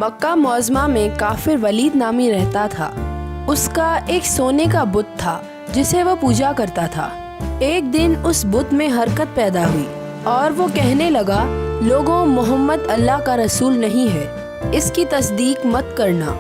مکہ معظمہ میں کافر ولید نامی رہتا تھا۔ اس کا ایک سونے کا بت تھا جسے وہ پوجا کرتا تھا۔ ایک دن اس بت میں حرکت پیدا ہوئی اور وہ کہنے لگا، لوگوں، محمد اللہ کا رسول نہیں ہے، اس کی تصدیق مت کرنا۔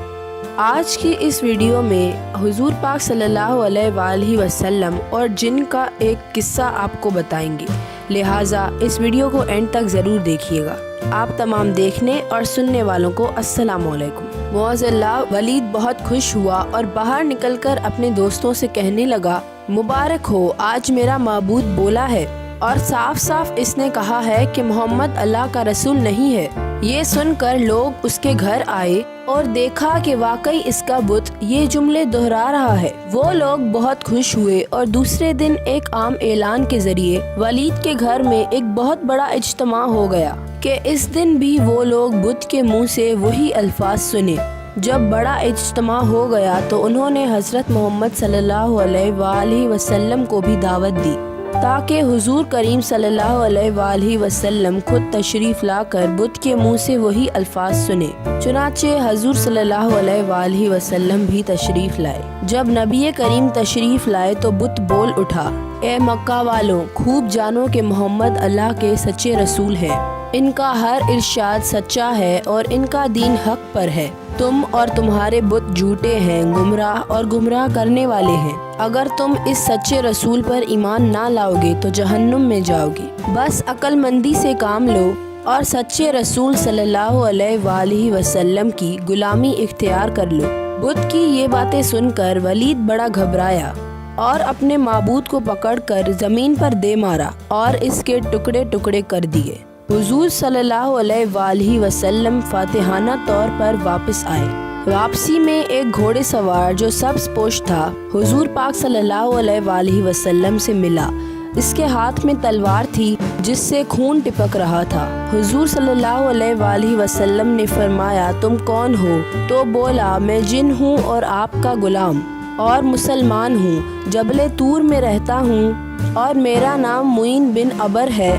آج کی اس ویڈیو میں حضور پاک صلی اللہ علیہ وآلہ وسلم اور جن کا ایک قصہ آپ کو بتائیں گے، لہٰذا اس ویڈیو کو اینڈ تک ضرور دیکھیے گا۔ آپ تمام دیکھنے اور سننے والوں کو السلام علیکم۔ معاذ اللہ، ولید بہت خوش ہوا اور باہر نکل کر اپنے دوستوں سے کہنے لگا، مبارک ہو، آج میرا معبود بولا ہے اور صاف صاف اس نے کہا ہے کہ محمد اللہ کا رسول نہیں ہے۔ یہ سن کر لوگ اس کے گھر آئے اور دیکھا کہ واقعی اس کا بت یہ جملے دہرا رہا ہے۔ وہ لوگ بہت خوش ہوئے اور دوسرے دن ایک عام اعلان کے ذریعے ولید کے گھر میں ایک بہت بڑا اجتماع ہو گیا کہ اس دن بھی وہ لوگ بت کے منہ سے وہی الفاظ سنے۔ جب بڑا اجتماع ہو گیا تو انہوں نے حضرت محمد صلی اللہ علیہ وآلہ وسلم کو بھی دعوت دی تاکہ حضور کریم صلی اللہ علیہ وآلہ وسلم خود تشریف لا کر بت کے منہ سے وہی الفاظ سنے۔ چنانچہ حضور صلی اللہ علیہ وآلہ وسلم بھی تشریف لائے۔ جب نبی کریم تشریف لائے تو بت بول اٹھا، اے مکہ والوں، خوب جانو کہ محمد اللہ کے سچے رسول ہیں، ان کا ہر ارشاد سچا ہے اور ان کا دین حق پر ہے۔ تم اور تمہارے بت جھوٹے ہیں، گمراہ اور گمراہ کرنے والے ہیں۔ اگر تم اس سچے رسول پر ایمان نہ لاؤ گے تو جہنم میں جاؤ گے۔ بس عقل مندی سے کام لو اور سچے رسول صلی اللہ علیہ وآلہ وسلم کی غلامی اختیار کر لو۔ بت کی یہ باتیں سن کر ولید بڑا گھبرایا اور اپنے معبود کو پکڑ کر زمین پر دے مارا اور اس کے ٹکڑے ٹکڑے کر دیے۔ حضور صلی اللہ علیہ وآلہ وسلم فاتحانہ طور پر واپس آئے۔ واپسی میں ایک گھوڑے سوار جو سبز پوش تھا حضور پاک صلی اللہ علیہ وآلہ وسلم سے ملا۔ اس کے ہاتھ میں تلوار تھی جس سے خون ٹپک رہا تھا۔ حضور صلی اللہ علیہ وآلہ وسلم نے فرمایا، تم کون ہو؟ تو بولا، میں جن ہوں اور آپ کا غلام اور مسلمان ہوں، جبل طور میں رہتا ہوں اور میرا نام معین بن عبر ہے۔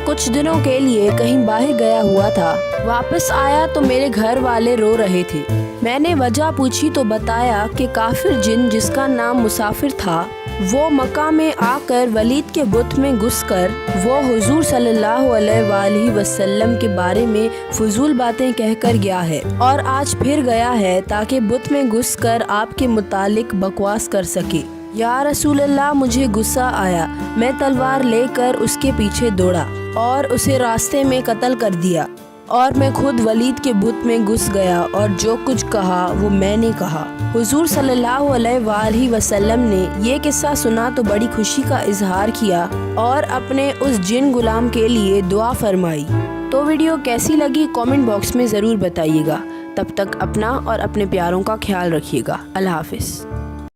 کچھ دنوں کے لیے کہیں باہر گیا ہوا تھا، واپس آیا تو میرے گھر والے رو رہے تھے۔ میں نے وجہ پوچھی تو بتایا کہ کافر جن جس کا نام مسافر تھا وہ مکہ میں آ کر ولید کے بت میں گھس کر وہ حضور صلی اللہ علیہ وآلہ وسلم کے بارے میں فضول باتیں کہہ کر گیا ہے اور آج پھر گیا ہے تاکہ بت میں گھس کر آپ کے متعلق بکواس کر سکے۔ یا رسول اللہ، مجھے غصہ آیا، میں تلوار لے کر اس کے پیچھے دوڑا اور اسے راستے میں قتل کر دیا، اور میں خود ولید کے بت میں گھس گیا اور جو کچھ کہا وہ میں نے کہا۔ حضور صلی اللہ علیہ وآلہ وسلم نے یہ قصہ سنا تو بڑی خوشی کا اظہار کیا اور اپنے اس جن غلام کے لیے دعا فرمائی۔ تو ویڈیو کیسی لگی کامنٹ باکس میں ضرور بتائیے گا۔ تب تک اپنا اور اپنے پیاروں کا خیال رکھیے گا۔ اللہ حافظ۔